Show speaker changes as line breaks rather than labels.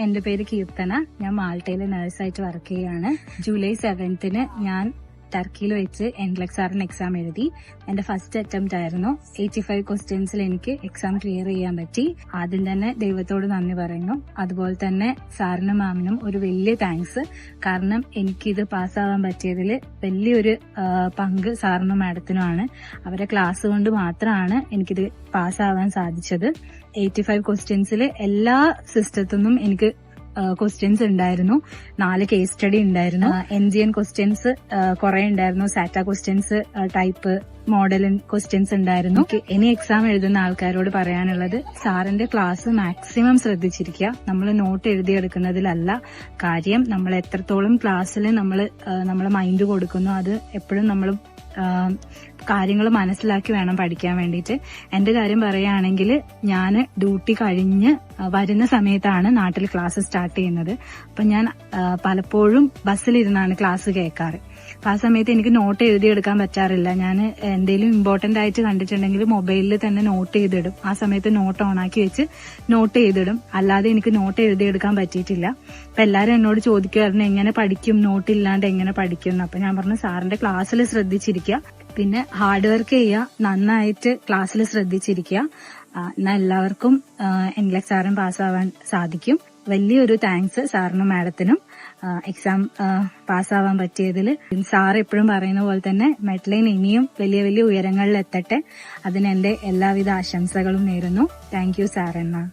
എന്റെ പേര് കീർത്തന. ഞാൻ മാൾട്ടയിൽ നഴ്സായിട്ട് വർക്ക് ചെയ്യാണ്. ജൂലൈ 7th ഞാൻ ടർക്കിയിൽ വെച്ച് NCLEX എക്സാം എഴുതി. എന്റെ ഫസ്റ്റ് അറ്റംപ്റ്റ് ആയിരുന്നു. 85 ക്വസ്റ്റ്യൻസിൽ എനിക്ക് എക്സാം ക്ലിയർ ചെയ്യാൻ പറ്റി. ആദ്യം തന്നെ ദൈവത്തോട് നന്ദി പറയുന്നു. അതുപോലെ തന്നെ സാറിനും മാമിനും ഒരു വലിയ താങ്ക്സ്. കാരണം എനിക്കിത് പാസ്സാവാൻ പറ്റിയതിൽ വലിയൊരു പങ്ക് സാറിനും മാഡത്തിനുമാണ്. അവരുടെ ക്ലാസ് കൊണ്ട് മാത്രമാണ് എനിക്കിത് പാസ്സാവാൻ സാധിച്ചത്. 85 ക്വസ്റ്റ്യൻസിൽ എല്ലാ സിസ്റ്റത്തുനിന്നും എനിക്ക് ക്വസ്റ്റ്യൻസ് ഉണ്ടായിരുന്നു. 4 കേസ് സ്റ്റഡി ഉണ്ടായിരുന്നു. NGN ക്വസ്റ്റ്യൻസ് കുറെ ഉണ്ടായിരുന്നു. സാറ്റ ക്വസ്റ്റ്യൻസ്, ടൈപ്പ് മോഡൽ ക്വസ്റ്റ്യൻസ് ഉണ്ടായിരുന്നു. ഇനി എക്സാം എഴുതുന്ന ആൾക്കാരോട് പറയാനുള്ളത്, സാറിന്റെ ക്ലാസ് മാക്സിമം ശ്രദ്ധിച്ചിരിക്കുക. നമ്മൾ നോട്ട് എഴുതിയെടുക്കുന്നതിലല്ല കാര്യം. നമ്മൾ എത്രത്തോളം ക്ലാസ്സിൽ നമ്മൾ മൈൻഡ് കൊടുക്കുന്നു, അത് എപ്പോഴും നമ്മൾ കാര്യങ്ങൾ മനസ്സിലാക്കി വേണം പഠിക്കാൻ വേണ്ടിയിട്ട്. എന്റെ കാര്യം പറയുകയാണെങ്കിൽ, ഞാൻ ഡ്യൂട്ടി കഴിഞ്ഞ് വരുന്ന സമയത്താണ് നാട്ടിൽ ക്ലാസ് സ്റ്റാർട്ട് ചെയ്യുന്നത്. അപ്പൊ ഞാൻ പലപ്പോഴും ബസ്സിലിരുന്നാണ് ക്ലാസ് കേൾക്കാറ്. അപ്പൊ ആ സമയത്ത് എനിക്ക് നോട്ട് എഴുതിയെടുക്കാൻ പറ്റാറില്ല. ഞാൻ എന്തെങ്കിലും ഇമ്പോർട്ടന്റ് ആയിട്ട് കണ്ടിട്ടുണ്ടെങ്കിൽ മൊബൈലിൽ തന്നെ നോട്ട് ചെയ്തിടും. ആ സമയത്ത് നോട്ട് ഓണാക്കി വെച്ച് നോട്ട് ചെയ്തിടും. അല്ലാതെ എനിക്ക് നോട്ട് എഴുതിയെടുക്കാൻ പറ്റിയിട്ടില്ല. അപ്പൊ എല്ലാരും എന്നോട് ചോദിക്കുമായിരുന്നു, എങ്ങനെ പഠിക്കും, നോട്ട് ഇല്ലാണ്ട് എങ്ങനെ പഠിക്കും. അപ്പൊ ഞാൻ പറഞ്ഞു, സാറിന്റെ ക്ലാസ്സിൽ ശ്രദ്ധിച്ചിരിക്കുക, പിന്നെ ഹാർഡ് വർക്ക് ചെയ്യുക, നന്നായിട്ട് ക്ലാസ്സിൽ ശ്രദ്ധിച്ചിരിക്കുക. എന്നാൽ എല്ലാവർക്കും NCLEX പാസ്സാവാൻ സാധിക്കും. വലിയൊരു താങ്ക്സ് സാറിനും മാഡത്തിനും എക്സാം പാസ്സാവാൻ പറ്റിയതിൽ. സാർ എപ്പോഴും പറയുന്ന പോലെ തന്നെ മെഡ്ലൈൻ ഇനിയും വലിയ വലിയ ഉയരങ്ങളിൽ എത്തട്ടെ. അതിന് എന്റെ എല്ലാവിധ ആശംസകളും നേരുന്നു. Thank you sir. എന്നാ